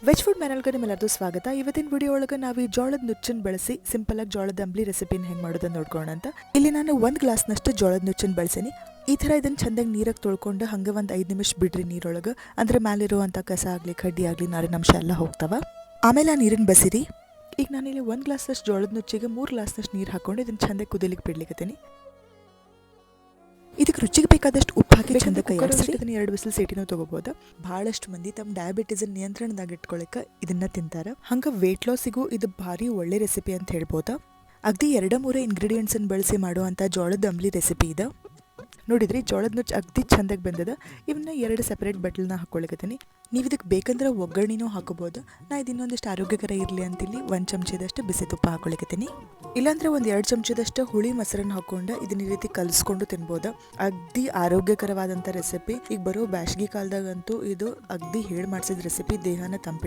Veg food ಮೆನಲ್ಗೆ ನಿಮ್ಮೆಲ್ಲರದು ಸ್ವಾಗತ. ಇವತ್ತಿನ video ಒಳಗೆ ನಾವು ಈ ಜೋಳದ ನುಚ್ಚನ್ನು ಬಳಸಿ ಸಿಂಪಲ್ ಆಗಿ ಜೋಳದ ಅಂಬ್ಲಿ ರೆಸಿಪಿನ ಹೆಂಗೆ ಮಾಡೋದನ್ನ ನೋಡ್ಕೊಳ್ಳೋಣ ಅಂತ. ಇಲ್ಲಿ ನಾನು 1 ಗ್ಲಾಸ್ನಷ್ಟು ಜೋಳದ ನುಚ್ಚನ್ನು ಬಳಸೀನಿ. ಈ ಥರ ಇದನ್ನು ಚೆಂದಾಗಿ ನೀರಾಗಿ ತೊಳ್ಕೊಂಡು ಹಂಗೆ ಒಂದು 5 ನಿಮಿಷ ಬಿಡ್ರಿ ನೀರೊಳಗೆ. ಅಂದರೆ ಮೇಲಿರುವಂಥ ಕಸ ಆಗಲಿ ಕಡ್ಡಿ ಆಗಲಿ ನಾರಿನಂಶ ಎಲ್ಲ ಹೋಗ್ತಾವ. ಆಮೇಲೆ ಆ ನೀರನ್ನು ಬಸಿರಿ. ಈಗ ನಾನಿಲ್ಲಿ 1 ಗ್ಲಾಸ್ನಷ್ಟು ಜೋಳದ ನುಚ್ಚಿಗೆ 3 ಗ್ಲಾಸ್ನಷ್ಟು ನೀರು ಹಾಕೊಂಡು ಇದನ್ನು ಚೆಂದಾಗಿ ಕುದಿಲಿಕ್ಕೆ ಬಿಡ್ಲಿಕ್ಕತ್ತೀನಿ. ಇದಕ್ಕೆ ರುಚಿಗೆ ಬೇಕಾದಷ್ಟು ಉಪ್ಪು ಹಾಕಿ ಚಂದ ಕೈಯಾಡಿಸಿ ಇದನ್ನ 2 ವಿಸಿಲ್ ಸೇಟಿನೂ ತಗೋಬಹುದು. ಬಹಳಷ್ಟು ಮಂದಿ ತಮ್ಮ ಡಯಾಬಿಟಿಸ್ ನಿಯಂತ್ರಣದಾಗ ಇಟ್ಕೊಳ್ಳಿಕ್ಕೆ ಇದನ್ನ ತಿಂತಾರೆ. ಹಂಗೆ ವೇಟ್ ಲಾಸಿಗೂ ಇದು ಭಾರಿ ಒಳ್ಳೆ ರೆಸಿಪಿ ಅಂತ ಹೇಳ್ಬೋದು. ಅಗದಿ 2-3 ಇಂಗ್ರೀಡಿಯೆಂಟ್ಸನ್ನು ಬಳಸಿ ಮಾಡುವಂಥ ಜೋಳದ ಅಂಬ್ಲಿ ರೆಸಿಪಿ ಇದೆ. ನೋಡಿದ್ರಿ, ಜೋಳದ ನುಚ್ಚು ಅಗದಿ ಚಂದಾಗಿ ಬಂದದ. ಇವನ್ನ 2 ಸೆಪರೇಟ್ ಬಟ್ಲನ್ನ ಹಾಕ್ಕೊಳಕತ್ತೀನಿ. ನೀವು ಇದಕ್ಕೆ ಬೇಕಂದ್ರೆ ಒಗ್ಗರಣೆನೂ ಹಾಕೋಬೋದು. ನಾ ಇದು ಇನ್ನೊಂದಿಷ್ಟು ಆರೋಗ್ಯಕರ ಇರಲಿ ಅಂತಿಲ್ಲಿ 1 ಚಮಚದಷ್ಟು ಬಿಸಿ ತುಪ್ಪ ಹಾಕ್ಕೊಳಕತ್ತೀನಿ. ಇಲ್ಲಾಂದ್ರೆ ಒಂದು 2 ಚಮಚದಷ್ಟು ಹುಳಿ ಮೊಸರನ್ನ ಹಾಕೊಂಡು ಇದನ್ನ ಈ ರೀತಿ ಕಲಿಸ್ಕೊಂಡು ತಿನ್ಬೋದು. ಅಗದಿ ಆರೋಗ್ಯಕರವಾದಂಥ ರೆಸಿಪಿ. ಈಗ ಬರೋ ಬ್ಯಾಸ್ಗಿ ಕಾಲದಾಗಂತೂ ಇದು ಅಗದಿ ಹೇಳಿ ಮಾಡಿಸಿದ ರೆಸಿಪಿ. ದೇಹನ ತಂಪಿ